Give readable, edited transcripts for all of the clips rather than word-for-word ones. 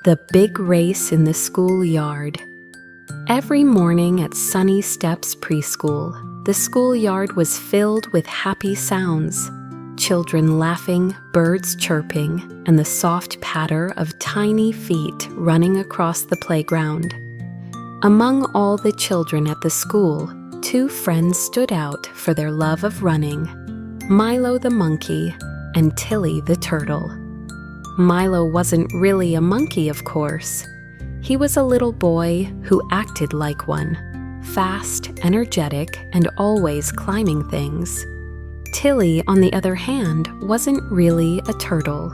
The big race in the schoolyard. Every morning at Sunny Steps Preschool, the schoolyard was filled with happy sounds. Children laughing, birds chirping, and the soft patter of tiny feet running across the playground. Among all the children at the school, two friends stood out for their love of running: Milo the monkey and Tilly the turtle. Milo wasn't really a monkey, of course. He was a little boy who acted like one, fast, energetic, and always climbing things. Tilly, on the other hand, wasn't really a turtle.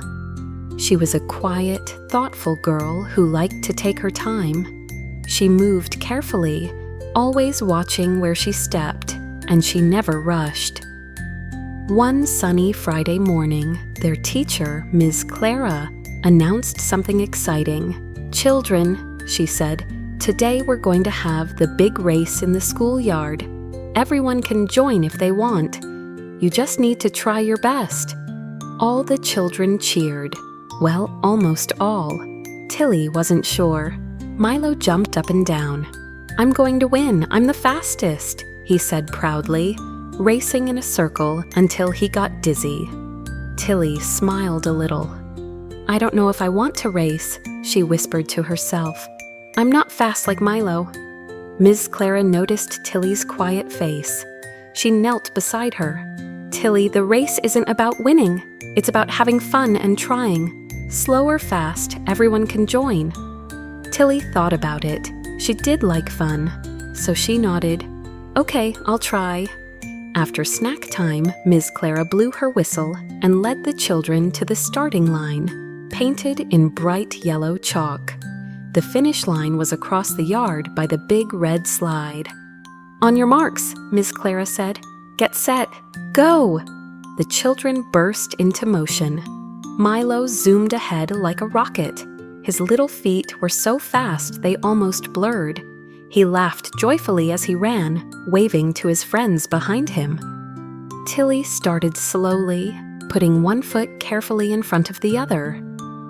She was a quiet, thoughtful girl who liked to take her time. She moved carefully, always watching where she stepped, and she never rushed. One sunny Friday morning, their teacher, Ms. Clara, announced something exciting. "Children," she said, "today we're going to have the big race in the schoolyard. Everyone can join if they want. You just need to try your best." All the children cheered. Well, almost all. Tilly wasn't sure. Milo jumped up and down. "I'm going to win. I'm the fastest," he said proudly, racing in a circle until he got dizzy. Tilly smiled a little. "I don't know if I want to race," she whispered to herself. "I'm not fast like Milo." Ms. Clara noticed Tilly's quiet face. She knelt beside her. "Tilly, the race isn't about winning. It's about having fun and trying. Slow or fast, everyone can join." Tilly thought about it. She did like fun, so she nodded. "Okay, I'll try." After snack time, Ms. Clara blew her whistle and led the children to the starting line, painted in bright yellow chalk. The finish line was across the yard by the big red slide. "On your marks," Ms. Clara said. "Get set, go!" The children burst into motion. Milo zoomed ahead like a rocket. His little feet were so fast they almost blurred. He laughed joyfully as he ran, waving to his friends behind him. Tilly started slowly, putting one foot carefully in front of the other.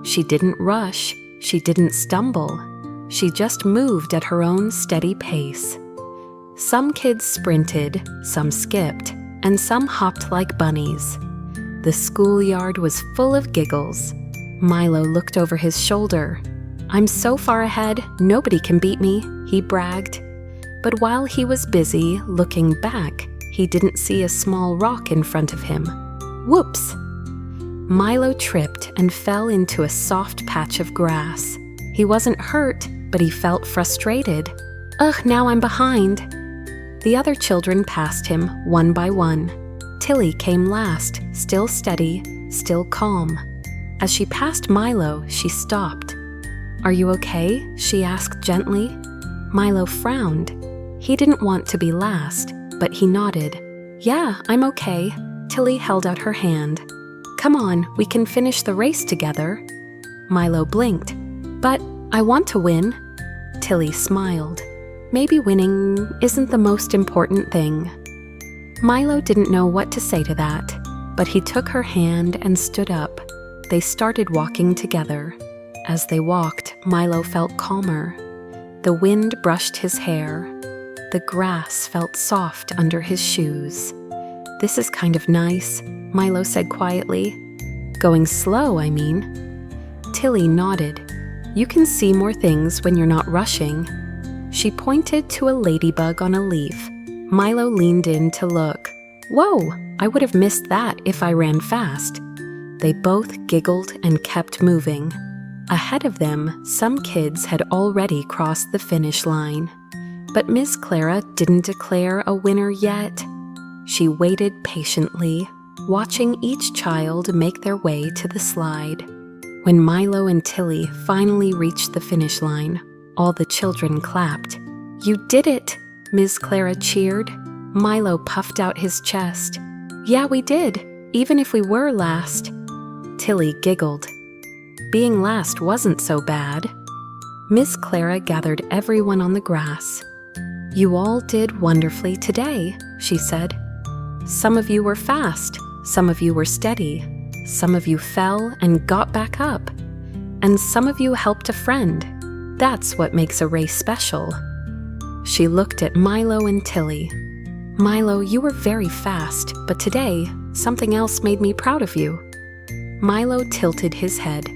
She didn't rush, she didn't stumble. She just moved at her own steady pace. Some kids sprinted, some skipped, and some hopped like bunnies. The schoolyard was full of giggles. Milo looked over his shoulder. "I'm so far ahead, nobody can beat me," he bragged. But while he was busy looking back, he didn't see a small rock in front of him. Whoops! Milo tripped and fell into a soft patch of grass. He wasn't hurt, but he felt frustrated. "Ugh, now I'm behind." The other children passed him one by one. Tilly came last, still steady, still calm. As she passed Milo, she stopped. "Are you okay?" she asked gently. Milo frowned. He didn't want to be last, but he nodded. "Yeah, I'm okay." Tilly held out her hand. "Come on, we can finish the race together." Milo blinked. "But I want to win." Tilly smiled. "Maybe winning isn't the most important thing." Milo didn't know what to say to that, but he took her hand and stood up. They started walking together. As they walked, Milo felt calmer. The wind brushed his hair. The grass felt soft under his shoes. "This is kind of nice," Milo said quietly. "Going slow, I mean." Tilly nodded. "You can see more things when you're not rushing." She pointed to a ladybug on a leaf. Milo leaned in to look. "Whoa, I would have missed that if I ran fast." They both giggled and kept moving. Ahead of them, some kids had already crossed the finish line. But Ms. Clara didn't declare a winner yet. She waited patiently, watching each child make their way to the slide. When Milo and Tilly finally reached the finish line, all the children clapped. "You did it!" Ms. Clara cheered. Milo puffed out his chest. "Yeah, we did, even if we were last." Tilly giggled. Being last wasn't so bad. Miss Clara gathered everyone on the grass. "You all did wonderfully today," she said. "Some of you were fast, some of you were steady, some of you fell and got back up. and some of you helped a friend. That's what makes a race special." She looked at Milo and Tilly. "Milo, you were very fast, but today, something else made me proud of you." Milo tilted his head.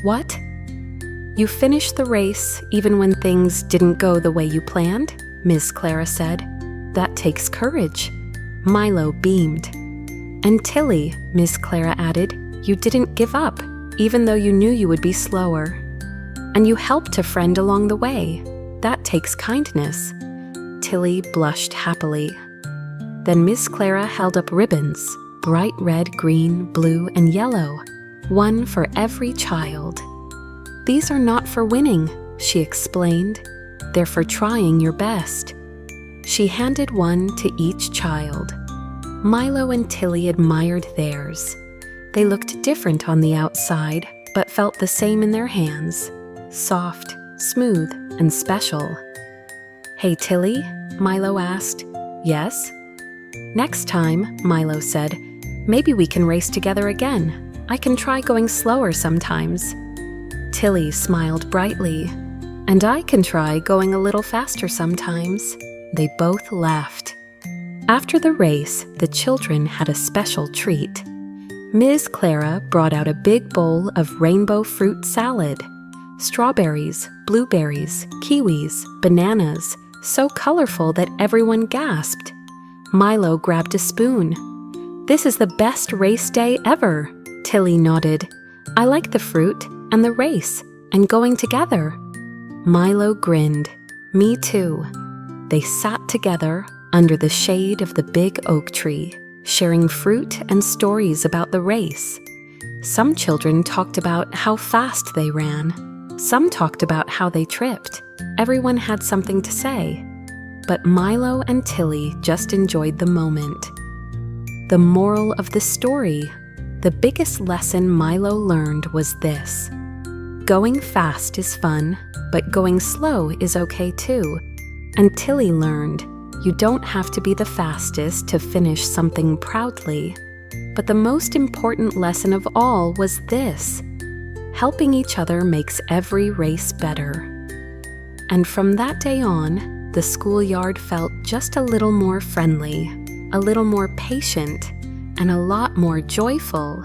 "What?" "You finished the race even when things didn't go the way you planned," Miss Clara said. "That takes courage." Milo beamed. "And Tilly," Miss Clara added, "you didn't give up, even though you knew you would be slower. And you helped a friend along the way. That takes kindness." Tilly blushed happily. Then Miss Clara held up ribbons, bright red, green, blue, and yellow, one for every child. "These are not for winning," she explained. "They're for trying your best." She handed one to each child. Milo and Tilly admired theirs. They looked different on the outside, but felt the same in their hands, soft, smooth, and special. "Hey, Tilly," Milo asked. "Yes?" "Next time," Milo said, "maybe we can race together again. I can try going slower sometimes." Tilly smiled brightly. "And I can try going a little faster sometimes." They both laughed. After the race, the children had a special treat. Ms. Clara brought out a big bowl of rainbow fruit salad. Strawberries, blueberries, kiwis, bananas, so colorful that everyone gasped. Milo grabbed a spoon. "This is the best race day ever," Tilly nodded. "I like the fruit and the race and going together." Milo grinned. "Me too." They sat together under the shade of the big oak tree, sharing fruit and stories about the race. Some children talked about how fast they ran. Some talked about how they tripped. Everyone had something to say. But Milo and Tilly just enjoyed the moment. The moral of the story, the biggest lesson Milo learned was this: going fast is fun, but going slow is okay too. And Tilly learned, you don't have to be the fastest to finish something proudly. But the most important lesson of all was this: helping each other makes every race better. And from that day on, the schoolyard felt just a little more friendly, a little more patient, and a lot more joyful.